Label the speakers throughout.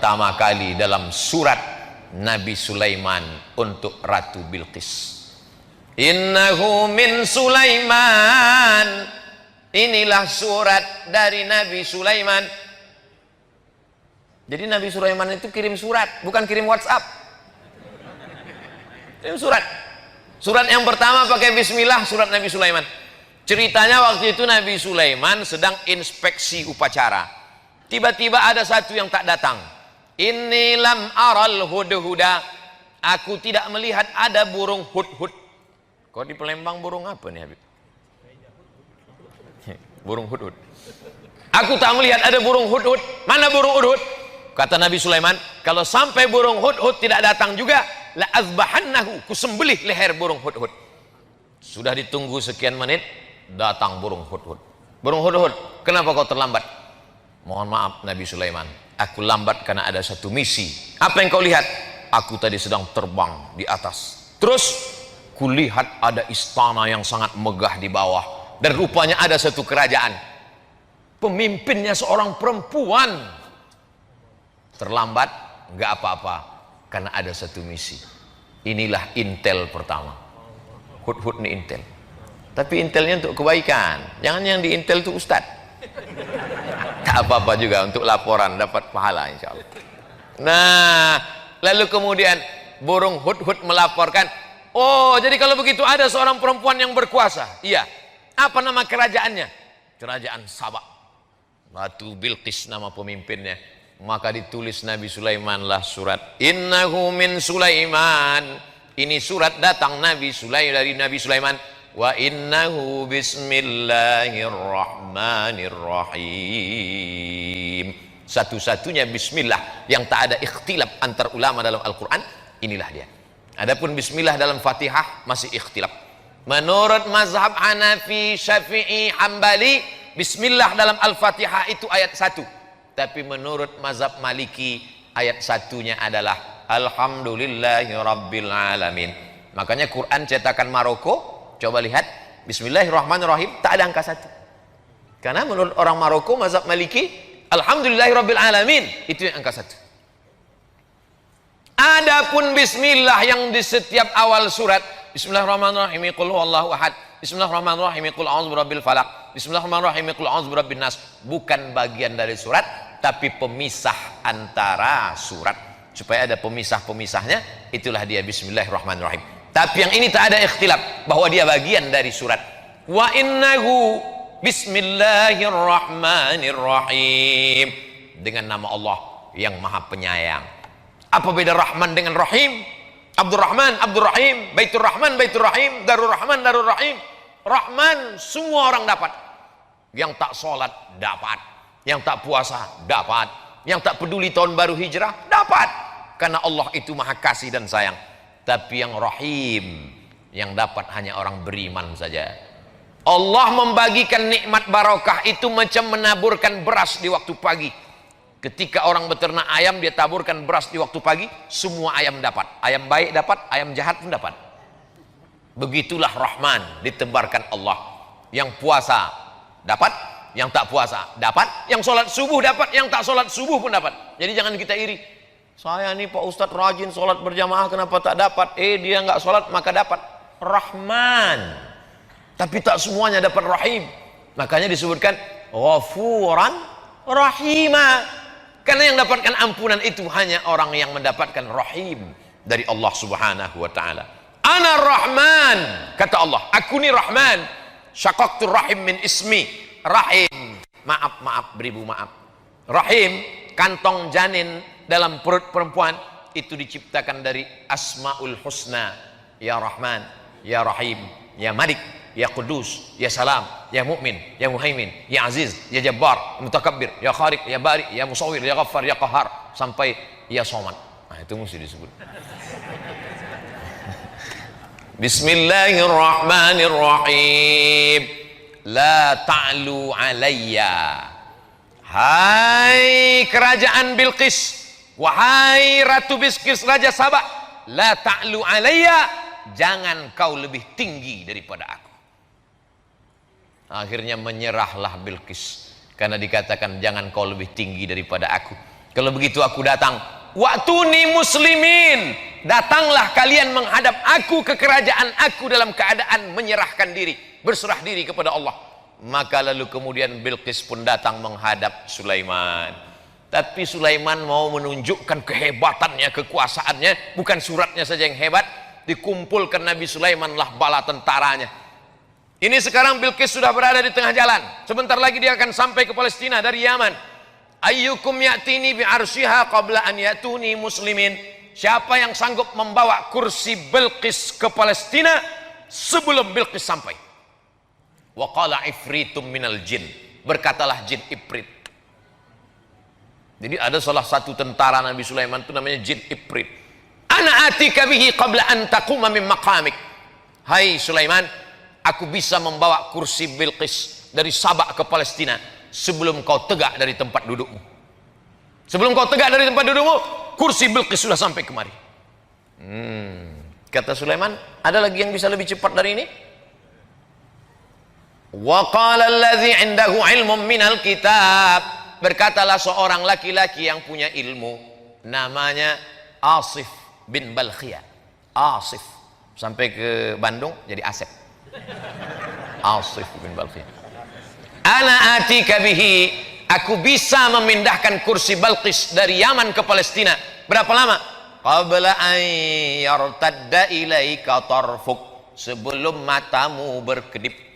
Speaker 1: pertama kali dalam surat Nabi Sulaiman untuk Ratu Bilqis. Innahu min Sulaiman. Inilah surat dari Nabi Sulaiman. Jadi Nabi Sulaiman itu kirim surat, bukan kirim WhatsApp. Kirim surat. Surat yang pertama pakai bismillah, surat Nabi Sulaiman. Ceritanya waktu itu Nabi Sulaiman sedang inspeksi upacara. Tiba-tiba ada satu yang tak datang. Inni lam aral hudhuda. Aku tidak melihat ada burung hudhud. Kok di Palembang burung apa nih Habib? Burung hudhud. Aku tak melihat ada burung hudhud. Mana burung hudhud? Kata Nabi Sulaiman, kalau sampai burung hudhud tidak datang juga, la azbahannahu, kusembelih leher burung hudhud. Sudah ditunggu sekian menit, datang burung hudhud. Burung hudhud, kenapa kau terlambat? Mohon maaf Nabi Sulaiman, aku lambat karena ada satu misi. Apa yang kau lihat? Aku tadi sedang terbang di atas. Terus kulihat ada istana yang sangat megah di bawah, dan rupanya ada satu kerajaan. Pemimpinnya seorang perempuan. Terlambat nggak apa-apa karena ada satu misi. Inilah intel pertama. Hudhud nih intel. Tapi intelnya untuk kebaikan. Jangan yang di intel itu ustad. Tak apa-apa juga untuk laporan dapat pahala insya Allah. Nah, lalu kemudian burung hudhud melaporkan, oh jadi kalau begitu ada seorang perempuan yang berkuasa. Iya. Apa nama kerajaannya? Kerajaan Sabak. Ratu Bilqis nama pemimpinnya. Maka ditulis Nabi Sulaiman lah surat. Innahu min Sulaiman. Ini surat datang Nabi Sulaiman dari Nabi Sulaiman. Wa innahu bismillahirrahmanirrahim. Satu-satunya bismillah yang tak ada ikhtilaf antar ulama dalam Al-Quran, inilah dia. Adapun bismillah dalam Fatihah masih ikhtilaf. Menurut mazhab Hanafi, Syafi'i, Hambali, bismillah dalam Al-Fatihah itu ayat 1. Tapi menurut mazhab Maliki, ayat 1-nya adalah Alhamdulillahi Rabbil Alamin. Makanya Quran cetakan Maroko, coba lihat, Bismillahirrahmanirrahim, tak ada angka 1. Karena menurut orang Maroko, mazhab Maliki, Alhamdulillahi Rabbil Alamin, itu yang angka 1. Adapun bismillah yang di setiap awal surat, Bismillahirrahmanirrahim, qul huwallahu ahad, Bismillahirrahmanirrahim, qul a'udzu birabbil falaq, Bismillahirrahmanirrahim, qul a'udzu birabbin nas, bukan bagian dari surat, tapi pemisah antara surat. Supaya ada pemisah-pemisahnya, itulah dia Bismillahirrahmanirrahim. Tapi yang ini tak ada ikhtilaf bahwa dia bagian dari surat. Wa innahu Bismillahirrahmanirrahim, dengan nama Allah yang Maha Penyayang. Apa beda Rahman dengan Rahim? Abdurrahman, Abdurrahim, Baitur Rahman, Baitur Rahim, Darur Rahman, Darur Rahim. Rahman semua orang dapat. Yang tak sholat dapat, yang tak puasa dapat, yang tak peduli tahun baru hijrah dapat. Karena Allah itu Maha Kasih dan Sayang. Tapi yang Rahim, yang dapat hanya orang beriman saja. Allah membagikan nikmat barokah itu macam menaburkan beras di waktu pagi. Ketika orang beternak ayam, dia taburkan beras di waktu pagi, semua ayam dapat. Ayam baik dapat, ayam jahat pun dapat. Begitulah Rahman ditebarkan Allah. Yang puasa dapat, yang tak puasa dapat, yang sholat subuh dapat, yang tak sholat subuh pun dapat. Jadi jangan kita iri. Saya nih Pak Ustadz rajin sholat berjamaah, kenapa tak dapat? Dia nggak sholat maka dapat. Rahman. Tapi tak semuanya dapat Rahim. Makanya disebutkan Ghafuran Rahimah. Karena yang dapatkan ampunan itu hanya orang yang mendapatkan Rahim dari Allah Subhanahu wa ta'ala. Ana Rahman, kata Allah, aku ni Rahman. Syaqaqtu Rahim min ismi. Rahim, maaf, beribu maaf. Rahim, kantong janin dalam perut perempuan, itu diciptakan dari Asmaul Husna. Ya Rahman, Ya Rahim, Ya Malik, Ya Qudus, Ya Salam, Ya Mu'min, Ya Muhaimin, Ya Aziz, Ya Jabbar, Mutakabbir, Ya Khariq, Ya Bari, Ya Musawwir, Ya Ghaffar, Ya Qahar, sampai Ya Somad. Nah, itu mesti disebut. Bismillahirrahmanirrahim. La ta'lu alayya. Hai kerajaan Bilqis, wahai Ratu Bilqis, Raja Sabak, la ta'lu alayya, jangan kau lebih tinggi daripada aku. Akhirnya menyerahlah Bilqis karena dikatakan jangan kau lebih tinggi daripada aku. Kalau begitu aku datang. Wa'tuni muslimin, datanglah kalian menghadap aku ke kerajaan aku dalam keadaan menyerahkan diri, berserah diri kepada Allah. Maka lalu kemudian Bilqis pun datang menghadap Sulaiman. Tapi Sulaiman mau menunjukkan kehebatannya, kekuasaannya. Bukan suratnya saja yang hebat, dikumpulkan Nabi Sulaiman lah bala tentaranya. Ini sekarang Bilqis sudah berada di tengah jalan. Sebentar lagi dia akan sampai ke Palestina dari Yaman. Ayyukum ya'tini bi'arsyiha qabla an ya'tuni muslimin. Siapa yang sanggup membawa kursi Bilqis ke Palestina sebelum Bilqis sampai? Wa qala ifritum minal jin, berkatalah jin Ifrit. Jadi ada salah satu tentara Nabi Sulaiman itu namanya jin Ifrit. Ana atika bihi qabla an taquma min maqamik. Hai Sulaiman, aku bisa membawa kursi Bilqis dari Sabah ke Palestina sebelum kau tegak dari tempat dudukmu. Sebelum kau tegak dari tempat dudukmu, kursi Bilqis sudah sampai kemari. Kata Sulaiman, ada lagi yang bisa lebih cepat dari ini? Wa qala allazi 'indahu 'ilmun minal kitab, berkatalah seorang laki-laki yang punya ilmu, namanya Asif bin Balkhiyah. Asif sampai ke Bandung jadi Asep. Asif bin Balkhiyah. Ana atika bihi, aku bisa memindahkan kursi Bilqis dari Yaman ke Palestina. Berapa lama? Qabla an yartadda ilaika tarfuk, sebelum matamu berkedip.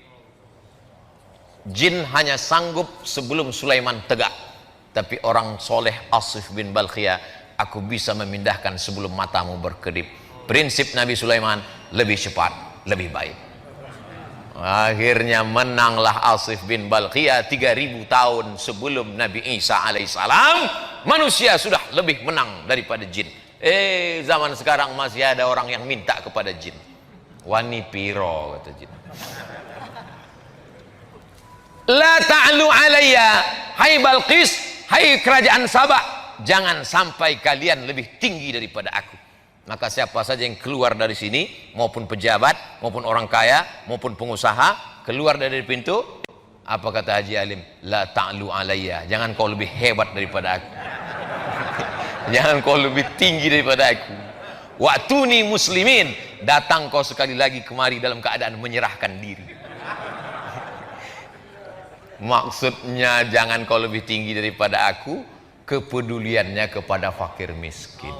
Speaker 1: Jin hanya sanggup sebelum Sulaiman tegak. Tapi orang soleh Asif bin Balkhiyah, aku bisa memindahkan sebelum matamu berkedip. Prinsip Nabi Sulaiman, lebih cepat, lebih baik. Akhirnya menanglah Asif bin Balkhiyah. 3000 tahun sebelum Nabi Isa alaihissalam, manusia sudah lebih menang daripada jin. Zaman sekarang masih ada orang yang minta kepada jin. Wani piro, kata jin. La ta'lu alayya, hai Balqis, hai kerajaan Sabah, jangan sampai kalian lebih tinggi daripada aku. Maka siapa saja yang keluar dari sini, maupun pejabat, maupun orang kaya, maupun pengusaha, keluar dari pintu, apa kata Haji Alim? La ta'lu alayya, jangan kau lebih hebat daripada aku. Jangan kau lebih tinggi daripada aku. Wa'tuni muslimin, datang kau sekali lagi kemari dalam keadaan menyerahkan diri. Maksudnya jangan kau lebih tinggi daripada aku, kepeduliannya kepada fakir miskin,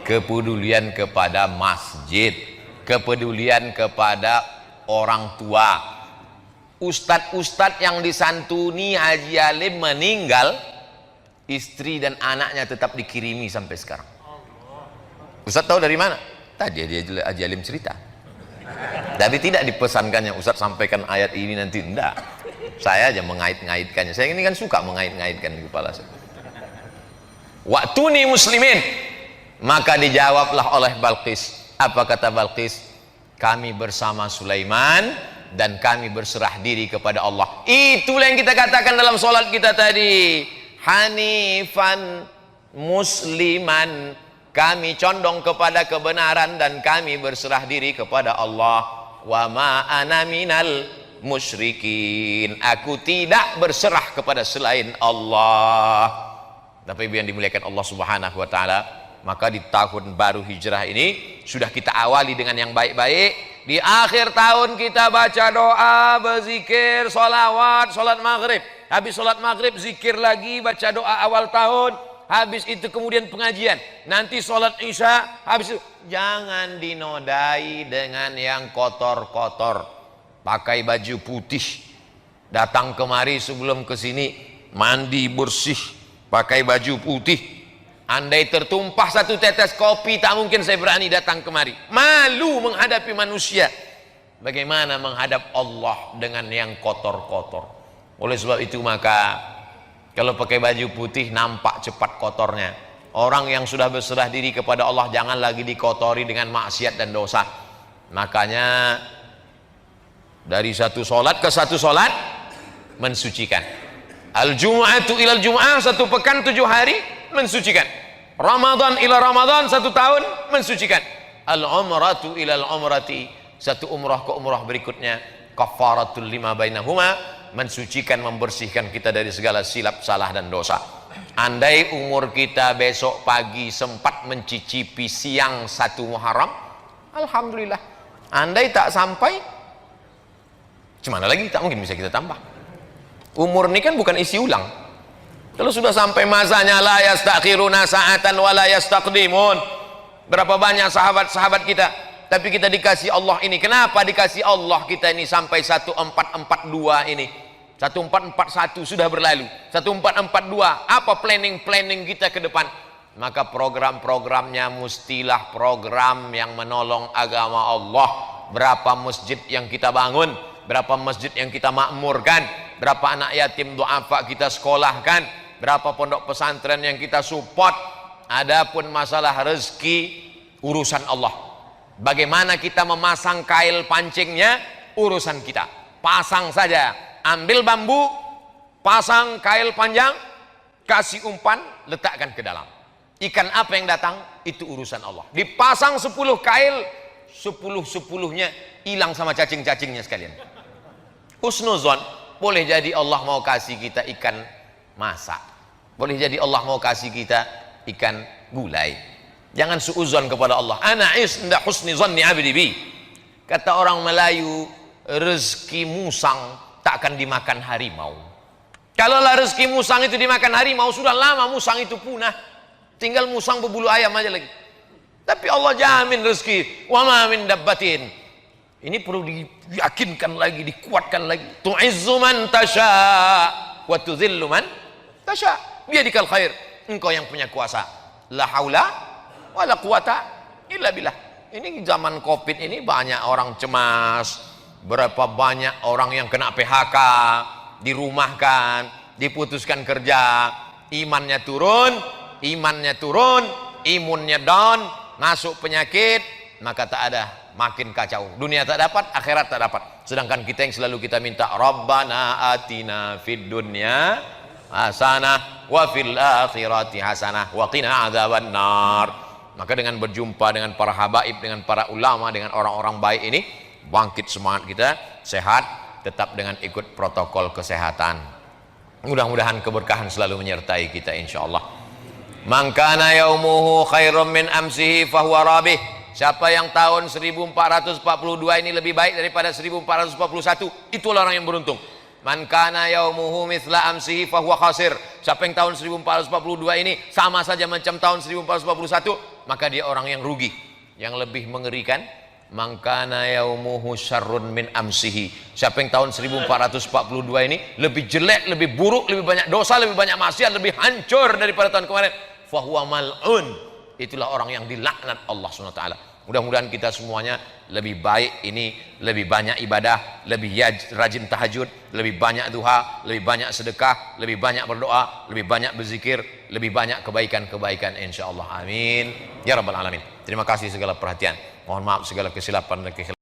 Speaker 1: kepedulian kepada masjid, kepedulian kepada orang tua. Ustadz-ustadz yang disantuni Haji Alim meninggal, istri dan anaknya tetap dikirimi sampai sekarang. Ustadz tahu dari mana? Tadi Haji Alim cerita. Tapi tidak dipesankannya Ustadz sampaikan ayat ini nanti, enggak. Saya aja mengait-ngaitkannya. Saya ini kan suka mengait-ngaitkan di kepala saya. Wa'tuni muslimin. Maka dijawablah oleh Balqis. Apa kata Balqis? Kami bersama Sulaiman dan kami berserah diri kepada Allah. Itulah yang kita katakan dalam sholat kita tadi. Hanifan musliman, kami condong kepada kebenaran dan kami berserah diri kepada Allah. Wa ma ana minal musyrikin, aku tidak berserah kepada selain Allah. Tapi yang dimuliakan Allah Subhanahu wa taala, maka di tahun baru hijrah ini sudah kita awali dengan yang baik-baik. Di akhir tahun kita baca doa, berzikir, sholawat, sholat maghrib. Habis sholat maghrib zikir lagi, baca doa awal tahun. Habis itu kemudian pengajian. Nanti sholat isya. Habis itu jangan dinodai dengan yang kotor-kotor. Pakai baju putih, datang kemari sebelum ke sini mandi bersih, pakai baju putih. Andai tertumpah satu tetes kopi, tak mungkin saya berani datang kemari. Malu menghadapi manusia. Bagaimana menghadap Allah dengan yang kotor-kotor? Oleh sebab itu maka kalau pakai baju putih nampak cepat kotornya. Orang yang sudah berserah diri kepada Allah jangan lagi dikotori dengan maksiat dan dosa. Makanya dari satu solat ke satu solat mensucikan. Al-Jum'atu ilal Jum'ah, satu pekan 7 hari mensucikan. Ramadan ila Ramadan, 1 tahun mensucikan. Al-Umratu ilal Umrati, satu umrah ke umrah berikutnya. Kafaratul lima bainahuma, mensucikan, membersihkan kita dari segala silap, salah dan dosa. andai umur kita besok pagi sempat mencicipi siang 1 Muharram, alhamdulillah. Andai tak sampai, gimana lagi, tak mungkin bisa kita tambah. Umur ini kan bukan isi ulang. Kalau sudah sampai masanya, la yastakhiruna sa'atan wa la yastaqdimun. Berapa banyak sahabat-sahabat kita, tapi kita dikasih Allah ini. Kenapa dikasih Allah kita ini sampai 1442 ini? 1441 sudah berlalu, 1442. Apa planning kita ke depan? Maka program-programnya mestilah program yang menolong agama Allah. Berapa masjid yang kita bangun, berapa masjid yang kita makmurkan, berapa anak yatim duafa kita sekolahkan, berapa pondok pesantren yang kita support. Adapun masalah rezeki, urusan Allah. Bagaimana kita memasang kail pancingnya, urusan kita. Pasang saja, ambil bambu, pasang kail panjang, kasih umpan, letakkan ke dalam. Ikan apa yang datang, itu urusan Allah. Dipasang 10 kail, 10-10-nya hilang sama cacing-cacingnya sekalian. Husnuzon, boleh jadi Allah mau kasih kita ikan masak, boleh jadi Allah mau kasih kita ikan gulai. Jangan suuzon kepada Allah. Ana inda husni zanni abdi bi. Kata orang Melayu, rezeki musang tak akan dimakan harimau. Kalaulah rezeki musang itu dimakan harimau, sudah lama musang itu punah. Tinggal musang berbulu ayam aja lagi. Tapi Allah jamin rezeki. Wa ma min dabbatin. Ini perlu diyakinkan lagi, dikuatkan lagi. Tu'izzu man tasha wa tudhillu man tasha. Biadikal khair. Engkau yang punya kuasa. La haula wala quwata illa billah. Ini zaman Covid ini banyak orang cemas. Berapa banyak orang yang kena PHK, dirumahkan, diputuskan kerja, imannya turun, imunnya down, masuk penyakit, maka tak ada, makin kacau. Dunia tak dapat, akhirat tak dapat. Sedangkan kita yang selalu kita minta, Rabbana atina fid dunya hasanah wa fil akhirati hasanah wa qina adzaban nar. Maka dengan berjumpa dengan para habaib, dengan para ulama, dengan orang-orang baik ini, bangkit semangat kita, sehat, tetap dengan ikut protokol kesehatan. Mudah-mudahan keberkahan selalu menyertai kita insyaallah. Man kana yaumuhu khairum min amsihi fahuwa rabih. Siapa yang tahun 1442 ini lebih baik daripada 1441, itulah orang yang beruntung. Man kana yaumuhu mithla amsihi fahuwa khasir. Siapa yang tahun 1442 ini sama saja macam tahun 1441, maka dia orang yang rugi. Yang lebih mengerikan, man kana yaumuhu syarrun min amsihi. Siapa yang tahun 1442 ini lebih jelek, lebih buruk, lebih banyak dosa, lebih banyak maksiat, lebih hancur daripada tahun kemarin, fahuwa mal'un. Itulah orang yang dilaknat Allah SWT. Mudah-mudahan kita semuanya lebih baik ini, lebih banyak ibadah, lebih rajin tahajud, lebih banyak duha, lebih banyak sedekah, lebih banyak berdoa, lebih banyak berzikir, lebih banyak kebaikan-kebaikan insyaallah. Amin ya rabbal alamin. Terima kasih segala perhatian. Mohon maaf segala kesilapan dan kekhilafan.